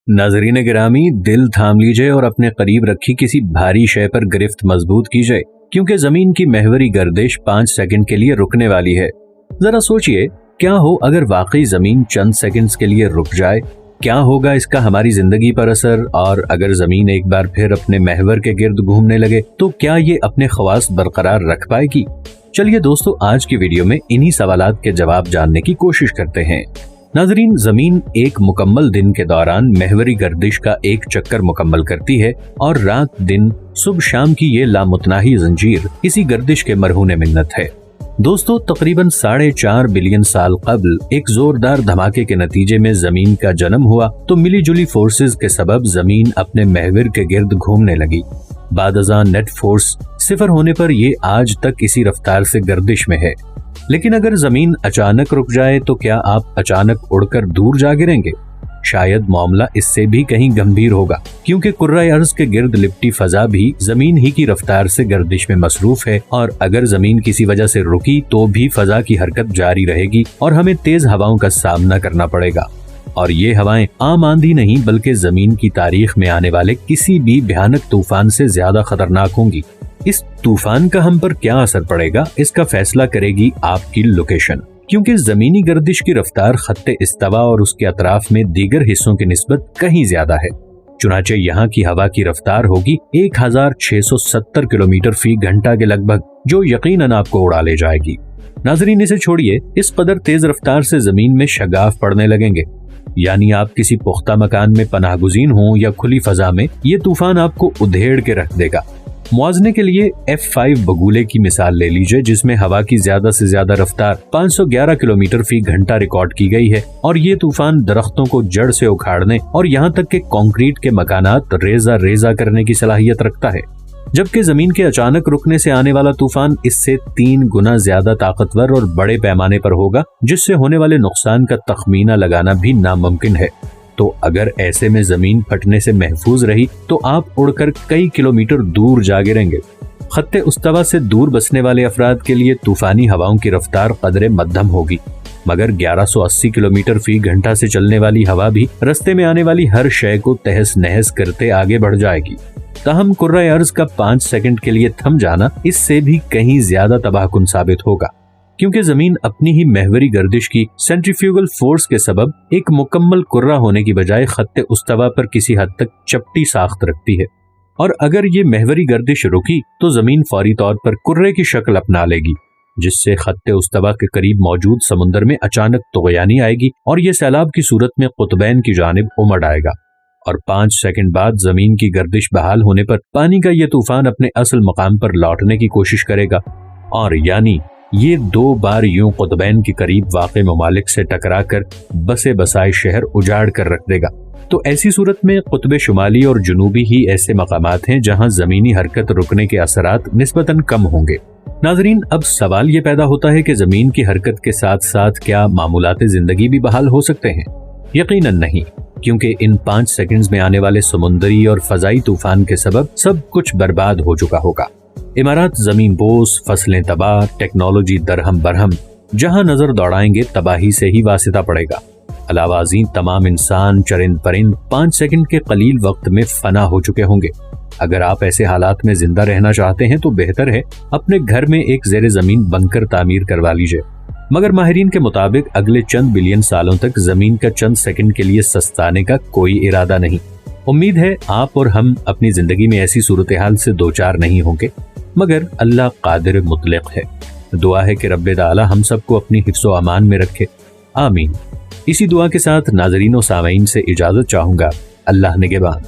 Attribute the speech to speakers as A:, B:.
A: नाज़रीन गिरामी, दिल थाम लीजिए और अपने करीब रखी किसी भारी शय पर गिरफ्त मजबूत कीजिए, क्योंकि जमीन की महवरी गर्दिश 5 सेकंड के लिए रुकने वाली है। जरा सोचिए, क्या हो अगर वाकई जमीन चंद सेकंड्स के लिए रुक जाए? क्या होगा इसका हमारी जिंदगी पर असर? और अगर जमीन एक बार फिर अपने महवर के गिर्द घूमने लगे तो क्या ये अपने खवास बरकरार रख पाएगी? चलिए दोस्तों, आज की वीडियो में इन्हीं सवालात के जवाब जानने की कोशिश करते हैं। नाजरीन, जमीन एक मुकम्मल दिन के दौरान महवरी गर्दिश का एक चक्कर मुकम्मल करती है और रात दिन सुबह शाम की ये लामुतनाही जंजीर इसी गर्दिश के मरहूने मिन्नत है। दोस्तों, तकरीबन 4.5 बिलियन साल कबल एक जोरदार धमाके के नतीजे में जमीन का जन्म हुआ तो मिली जुली फोर्सेज के सबब जमीन अपने महवर के गिर्द घूमने लगी। बादज़ां नेट फोर्स 0 होने पर ये आज तक इसी रफ्तार से गर्दिश में है। लेकिन अगर जमीन अचानक रुक जाए तो क्या आप अचानक उड़कर दूर जा गिरेंगे? शायद मामला इससे भी कहीं गंभीर होगा, क्योंकि कुर्राए अर्ज के गिर्द लिपटी फजा भी जमीन ही की रफ्तार से गर्दिश में मसरूफ है और अगर जमीन किसी वजह से रुकी तो भी फजा की हरकत जारी रहेगी और हमें तेज हवाओं का सामना करना पड़ेगा। और ये हवाएं आम आंधी नहीं बल्कि जमीन की तारीख में आने वाले किसी भी भयानक तूफान से ज्यादा खतरनाक होंगी। इस तूफान का हम पर क्या असर पड़ेगा, इसका फैसला करेगी आपकी लोकेशन, क्योंकि जमीनी गर्दिश की रफ्तार खत्ते इस्तवा और उसके अतराफ में दीगर हिस्सों की निस्बत कहीं ज्यादा है। चुनाचे यहाँ की हवा की रफ्तार होगी 1670 किलोमीटर फी घंटा के लगभग, जो यकीनन आपको उड़ा ले जाएगी। नाजरीन, इसे छोड़िए, इस कदर तेज रफ्तार से जमीन में शगाफ पड़ने लगेंगे, यानी आप किसी पुख्ता मकान में पनाहगुजीन हों या खुली फजा में, ये तूफान आपको उधेड़ के रख देगा। मुआवजे के लिए F5 बगुले की मिसाल ले लीजिए, जिसमें हवा की ज्यादा से ज्यादा रफ्तार 511 किलोमीटर फी घंटा रिकॉर्ड की गई है और ये तूफान दरख्तों को जड़ से उखाड़ने और यहाँ तक के कंक्रीट के मकानात रेजा रेजा करने की सलाहियत रखता है, जबकि जमीन के अचानक रुकने से आने वाला तूफान इससे 3 गुना ज्यादा ताकतवर और बड़े पैमाने पर होगा, जिससे होने वाले नुकसान का तखमीना लगाना भी नामुमकिन है। तो अगर ऐसे में जमीन फटने से महफूज रही तो आप उड़कर कई किलोमीटर दूर जा गिरेंगे। खत्ते उस्तवा से दूर बसने वाले अफराद के लिए तूफानी हवाओं की रफ्तार कदरे मध्यम होगी, मगर 1180 किलोमीटर फी घंटा से चलने वाली हवा भी रस्ते में आने वाली हर शय को तहस नहस करते आगे बढ़ जाएगी। ताहम कुर्राए अर्ज का 5 सेकंड के लिए थम जाना इससे भी कहीं ज्यादा तबाहकुन साबित होगा, क्योंकि जमीन अपनी ही महवरी गर्दिश की सेंट्रीफ्यूगल फोर्स के सबब एक मुकम्मल कुर्रा होने की बजाय खत्ते उस्तवा पर किसी हद तक चपटी साख्त रखती है और अगर ये महवरी गर्दिश रुकी तो जमीन फौरी तौर पर कुर्रे की शक्ल अपना लेगी, जिससे खत्ते उस्तवा के करीब मौजूद समुंदर में अचानक तुग़यानी आएगी और ये सैलाब की सूरत में कुतबैन की जानिब उमड़ आएगा और 5 सेकंड बाद जमीन की गर्दिश बहाल होने पर पानी का ये तूफान अपने असल मकाम पर लौटने की कोशिश करेगा और यानी ये 2 बार यूं कुतबैन के करीब वाक़े ममालिक से टकरा कर बसे बसाए शहर उजाड़ कर रख देगा। तो ऐसी सूरत में कुतुब शुमाली और जुनूबी ही ऐसे मकामात हैं जहां जमीनी हरकत रुकने के असरात निस्बतन कम होंगे। नाजरीन, अब सवाल ये पैदा होता है कि जमीन की हरकत के साथ साथ क्या मामूलाते जिंदगी भी बहाल हो सकते हैं? यकीनन नहीं, क्योंकि इन 5 सेकंड्स में आने वाले समुंदरी और फजाई तूफान के सबब सब कुछ बर्बाद हो चुका होगा। इमारत जमीन बोस, फसलें तबाह, टेक्नोलॉजी दरहम बरहम, जहां नजर दौड़ाएंगे तबाही से ही वासिता पड़ेगा। अलावा अज़ीम तमाम इंसान, चरिंद परिंद 5 सेकंड के कलील वक्त में फना हो चुके होंगे। अगर आप ऐसे हालात में जिंदा रहना चाहते हैं तो बेहतर है अपने घर में एक ज़ेरे जमीन बंकर तामीर करवा लीजिए, मगर माहिरीन के मुताबिक अगले चंद बिलियन सालों तक जमीन का चंद सेकंड के लिए सस्ताने का कोई इरादा नहीं। उम्मीद है आप और हम अपनी जिंदगी में ऐसी सूरत हाल से दो चार नहीं होंगे, मगर अल्लाह कादिर मुतलक है। दुआ है कि रब्बे ताला हम सबको अपनी हिफ्ज़ो अमान में रखे, आमीन। इसी दुआ के साथ नाज़रीन व सामईन से इजाज़त चाहूँगा। अल्लाह निगहबान।